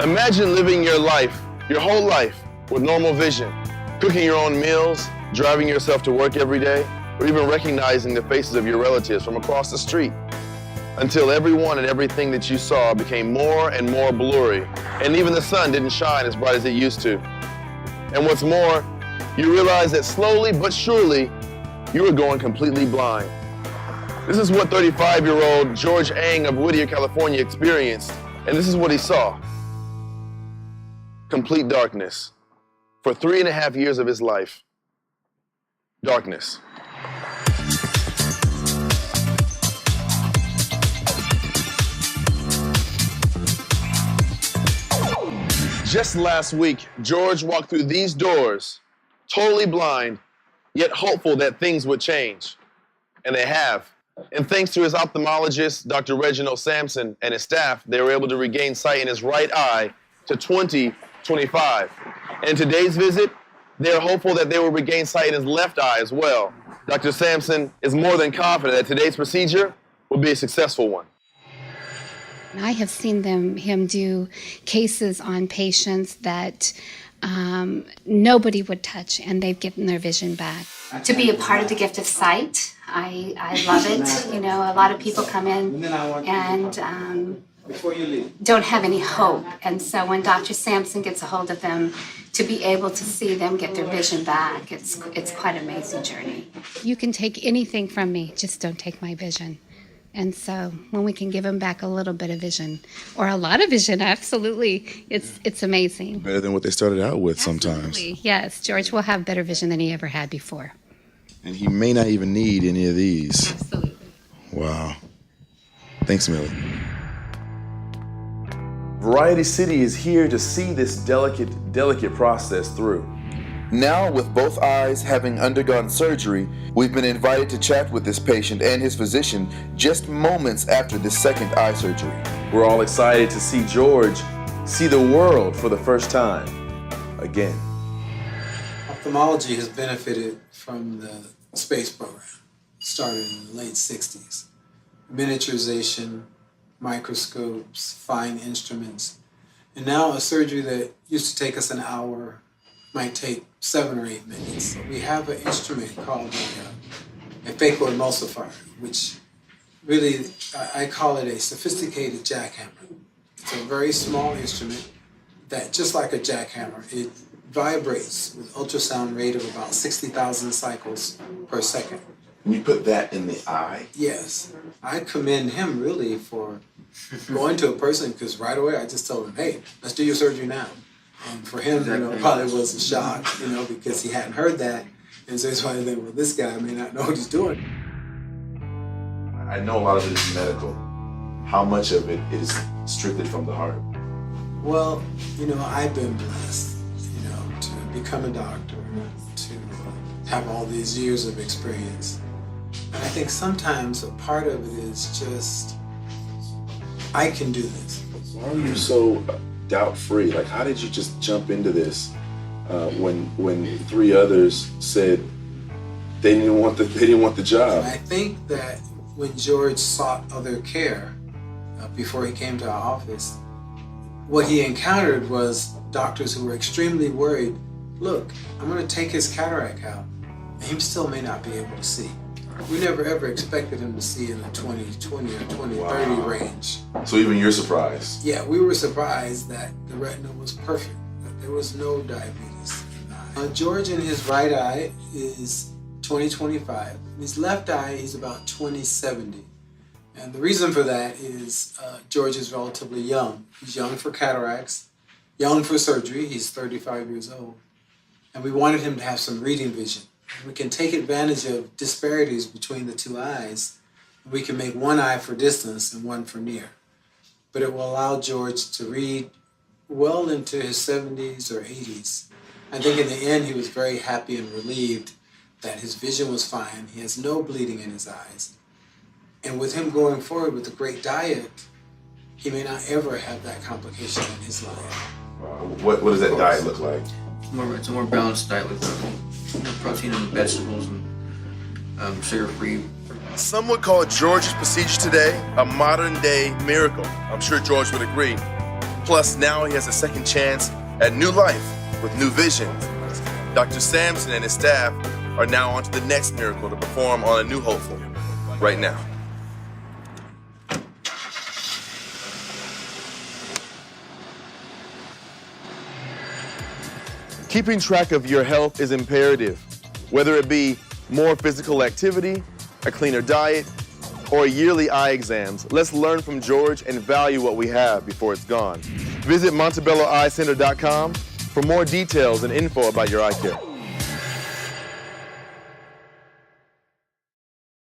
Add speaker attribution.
Speaker 1: Imagine living your life, your whole life, with normal vision, cooking your own meals, driving yourself to work every day, or even recognizing the faces of your relatives from across the street, until everyone and everything that you saw became more and more blurry, and even the sun didn't shine as bright as it used to. And what's more, you realize that slowly but surely, you were going completely blind. This is what 35-year-old George Ang of Whittier, California experienced, and this is what he saw. Complete darkness. For 3.5 years of his life, darkness. Just last week, George walked through these doors, totally blind, yet hopeful that things would change. And they have. And thanks to his ophthalmologist, Dr. Reginald Sampson, and his staff, they were able to regain sight in his right eye to 20/25. And in today's visit, they're hopeful that they will regain sight in his left eye as well. Dr. Sampson is more than confident that today's procedure will be a successful one.
Speaker 2: I have seen him do cases on patients that nobody would touch, and they've given their vision back. To be a part of the gift of sight, I love it. You know, a lot of people come in and don't have any hope. And so when Dr. Sampson gets a hold of them, to be able to see them get their vision back, it's quite an amazing journey. You can take anything from me, just don't take my vision. And so when we can give them back a little bit of vision, or a lot of vision, absolutely, it's amazing.
Speaker 3: Better than what they started out with sometimes.
Speaker 2: Absolutely. Yes, George will have better vision than he ever had before.
Speaker 3: And he may not even need any of these.
Speaker 2: Absolutely.
Speaker 3: Wow. Thanks, Millie.
Speaker 1: Variety City is here to see this delicate process through.
Speaker 4: Now, with both eyes having undergone surgery, we've been invited to chat with this patient and his physician just moments after this second eye surgery.
Speaker 1: We're all excited to see George see the world for the first time again.
Speaker 5: Ophthalmology has benefited from the space program, started in the late 60s. Miniaturization, microscopes, fine instruments, and now a surgery that used to take us an hour might take 7 or 8 minutes. So we have an instrument called a phacoemulsifier, which really, I call it a sophisticated jackhammer. It's a very small instrument that, just like a jackhammer, it vibrates with ultrasound rate of about 60,000 cycles per second.
Speaker 3: And you put that in the eye?
Speaker 5: Yes. I commend him really for going to a person, because right away I just told him, hey, let's do your surgery now. And for him, it probably was a shock, because he hadn't heard that. And so he's probably thinking, well, this guy may not know what he's doing.
Speaker 3: I know a lot of it is medical. How much of it is strictly from the heart?
Speaker 5: Well, I've been blessed, to become a doctor, to have all these years of experience. And I think sometimes a part of it is just, I can do this.
Speaker 3: Why are you so doubt-free? Like, how did you just jump into this when 3 others said they didn't want the job?
Speaker 5: I think that when George sought other care before he came to our office, what he encountered was doctors who were extremely worried. Look, I'm going to take his cataract out, and he still may not be able to see. We never ever expected him to see in the 20/20 or 20/30 range.
Speaker 3: So even you're surprised?
Speaker 5: Yeah, we were surprised that the retina was perfect, that there was no diabetes in the eye. George in his right eye is 20/25. In his left eye, he's about 20/70. And the reason for that is George is relatively young. He's young for cataracts, young for surgery. He's 35 years old. And we wanted him to have some reading vision. We can take advantage of disparities between the 2 eyes. We can make one eye for distance and one for near. But it will allow George to read well into his 70s or 80s. I think in the end he was very happy and relieved that his vision was fine. He has no bleeding in his eyes. And with him going forward with a great diet, he may not ever have that complication in his life.
Speaker 3: What does that diet look like?
Speaker 6: It's a more balanced diet with protein and vegetables and sugar-free.
Speaker 1: Some would call George's procedure today a modern-day miracle. I'm sure George would agree. Plus, now he has a second chance at new life with new vision. Dr. Sampson and his staff are now on to the next miracle to perform on a new hopeful right now. Keeping track of your health is imperative, whether it be more physical activity, a cleaner diet, or yearly eye exams. Let's learn from George and value what we have before it's gone. Visit MontebelloEyeCenter.com for more details and info about your eye care.